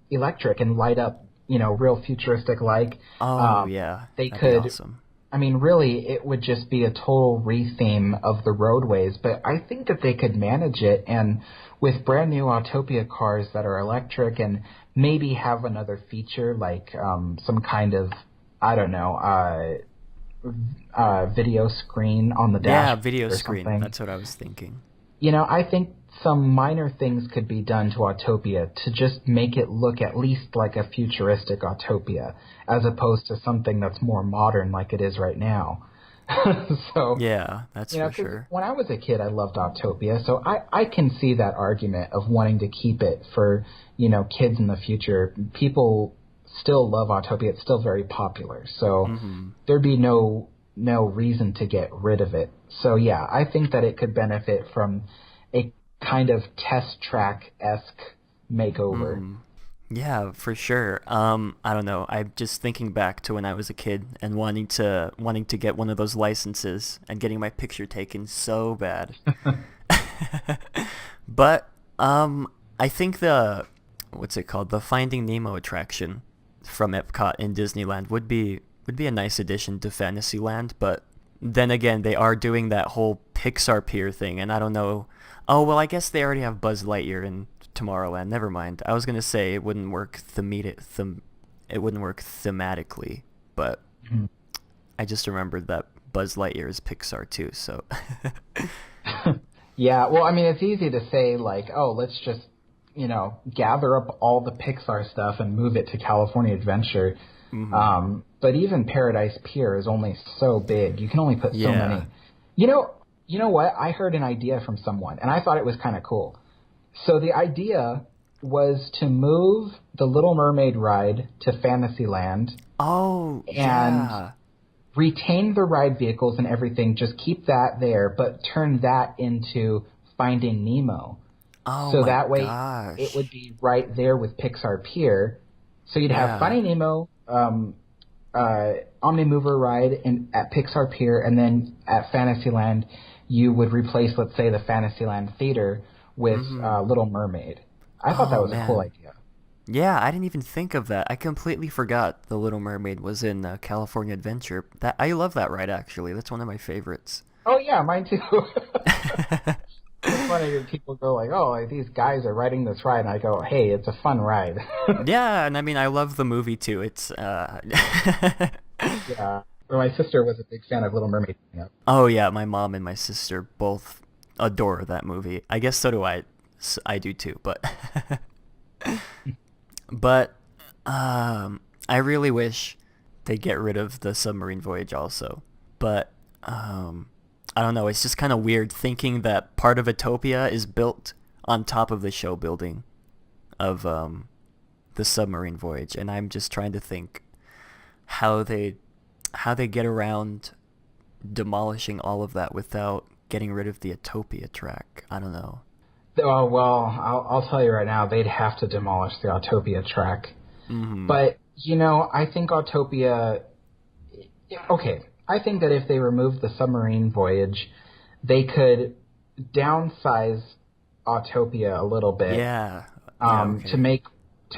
S2: electric and light up, real futuristic-like.
S1: Yeah.
S2: They
S1: That'd
S2: could...
S1: be awesome.
S2: I mean, really, it would just be a total retheme of the roadways, but I think that they could manage it, and with brand new Autopia cars that are electric and maybe have another feature like some kind of, video screen on the dash.
S1: Yeah, video screen.
S2: Something.
S1: That's what I was thinking.
S2: I think some minor things could be done to Autopia to just make it look at least like a futuristic Autopia, as opposed to something that's more modern like it is right now. So
S1: yeah, that's for sure.
S2: When I was a kid, I loved Autopia, so I can see that argument of wanting to keep it for, kids in the future. People still love Autopia. It's still very popular, so there'd be no reason to get rid of it. So yeah, I think that it could benefit from a kind of test track-esque makeover.
S1: Yeah, for sure. I don't know. I'm just thinking back to when I was a kid and wanting to get one of those licenses and getting my picture taken so bad. But I think the Finding Nemo attraction from Epcot in Disneyland would be a nice addition to Fantasyland, but then again, they are doing that whole Pixar Pier thing, and I don't know. Oh, well, I guess they already have Buzz Lightyear in Tomorrowland. Never mind. I was gonna say it wouldn't work it wouldn't work thematically, but I just remembered that Buzz Lightyear is Pixar too, so.
S2: Yeah, well, I mean, it's easy to say, like, oh, let's just, gather up all the Pixar stuff and move it to California Adventure. But even Paradise Pier is only so big. You can only put so many. You know what? I heard an idea from someone, and I thought it was kind of cool. So the idea was to move the Little Mermaid ride to Fantasyland.
S1: Oh,
S2: and retain the ride vehicles and everything, just keep that there, but turn that into Finding Nemo.
S1: Oh,
S2: so
S1: my
S2: that way
S1: gosh.
S2: it would be right there with Pixar Pier. So you'd have Finding Nemo, Omnimover ride at Pixar Pier, and then at Fantasyland you would replace, let's say, the Fantasyland Theater with Little Mermaid. I thought that was a cool idea.
S1: Yeah, I didn't even think of that. I completely forgot The Little Mermaid was in California Adventure. I love that ride, actually. That's one of my favorites.
S2: Oh, yeah, mine too. It's funny when people go like, oh, like, these guys are riding this ride, and I go, hey, it's a fun ride.
S1: Yeah, and I mean, I love the movie too. It's
S2: Yeah. Well, my sister was a big fan of Little Mermaid.
S1: Oh yeah, my mom and my sister both adore that movie. I guess so do I. I do too, but but I really wish they get rid of the submarine voyage also. But I don't know, it's just kind of weird thinking that part of Autopia is built on top of the show building of the submarine voyage, and I'm just trying to think how they get around demolishing all of that without getting rid of the Autopia track. I don't know.
S2: Oh, well, I'll tell you right now, they'd have to demolish the Autopia track. But, I think Autopia... Okay, I think that if they removed the submarine voyage, they could downsize Autopia a little bit.
S1: Okay.
S2: To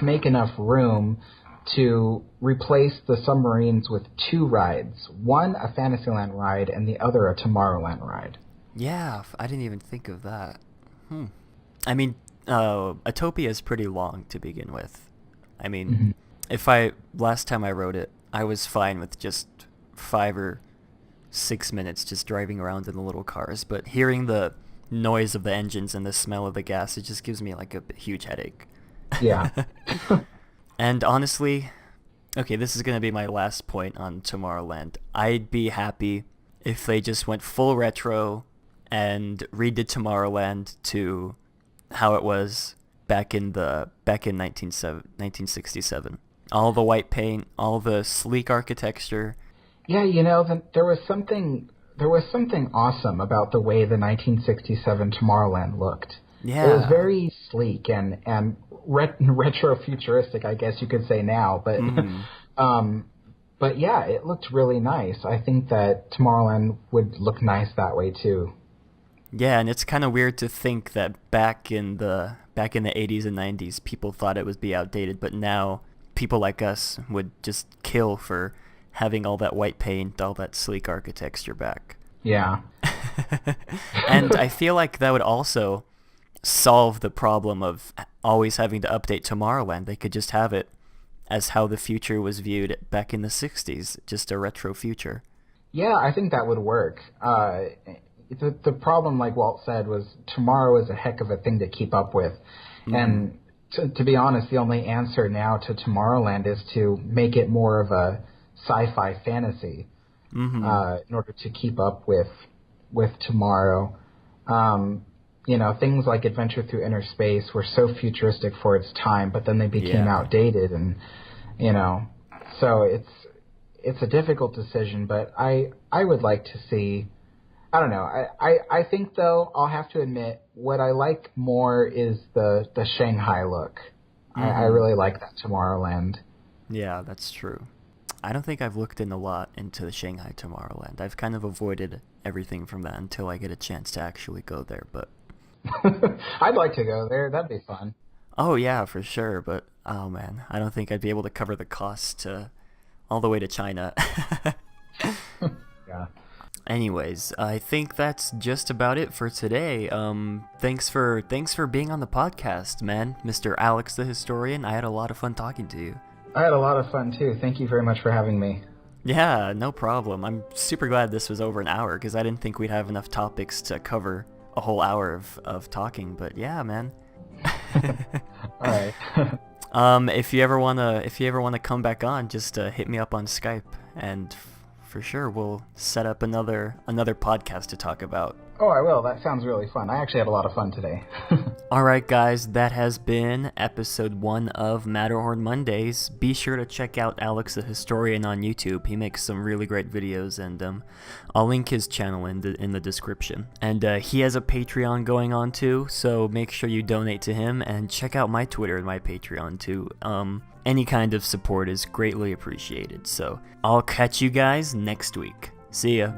S2: make enough room to replace the submarines with two rides. One, a Fantasyland ride, and the other, a Tomorrowland ride.
S1: Yeah, I didn't even think of that. I mean, Autopia is pretty long to begin with. I mean, last time I rode it, I was fine with just 5 or 6 minutes just driving around in the little cars, but hearing the noise of the engines and the smell of the gas, it just gives me like a huge headache.
S2: Yeah.
S1: And honestly, okay, this is going to be my last point on Tomorrowland. I'd be happy if they just went full retro and redid Tomorrowland to how it was back in 1967. All the white paint, all the sleek architecture.
S2: Yeah, there was something awesome about the way the 1967 Tomorrowland looked.
S1: Yeah.
S2: It was very sleek and retro-futuristic, I guess you could say now. But but yeah, it looked really nice. I think that Tomorrowland would look nice that way too.
S1: Yeah, and it's kind of weird to think that back in the 80s and 90s, people thought it would be outdated, but now people like us would just kill for having all that white paint, all that sleek architecture back.
S2: Yeah.
S1: And I feel like that would also solve the problem of always having to update Tomorrowland. They could just have it as how the future was viewed back in the 60s, just a retro future.
S2: Yeah, I think that would work. The problem, like Walt said, was tomorrow is a heck of a thing to keep up with. And to be honest, the only answer now to Tomorrowland is to make it more of a sci-fi fantasy in order to keep up with tomorrow. Things like Adventure Through Inner Space were so futuristic for its time, but then they became outdated, and so it's a difficult decision. But I would like to see. I don't know. I think, though, I'll have to admit, what I like more is the Shanghai look. I really like that Tomorrowland.
S1: Yeah, that's true. I don't think I've looked in a lot into the Shanghai Tomorrowland. I've kind of avoided everything from that until I get a chance to actually go there, but...
S2: I'd like to go there. That'd be fun.
S1: Oh, yeah, for sure, but, oh, man, I don't think I'd be able to cover the cost all the way to China.
S2: Yeah.
S1: anyways, I think that's just about it for today. Thanks for being on the podcast, man, Mr. Alex the Historian. I had a lot of fun talking to you.
S2: I had a lot of fun too. Thank you very much for having me.
S1: Yeah, no problem. I'm super glad this was over an hour, because I didn't think we'd have enough topics to cover a whole hour of talking, but yeah, man.
S2: Alright.
S1: If you ever wanna come back on, just hit me up on Skype, and for sure we'll set up another podcast to talk about.
S2: Oh, I will. That sounds really fun. I actually had a lot of fun today.
S1: Alright guys, that has been episode 1 of Matterhorn Mondays. Be sure to check out Alex the Historian on YouTube. He makes some really great videos, and I'll link his channel in the description. And he has a Patreon going on too, so make sure you donate to him, and check out my Twitter and my Patreon too. Any kind of support is greatly appreciated. So I'll catch you guys next week. See ya.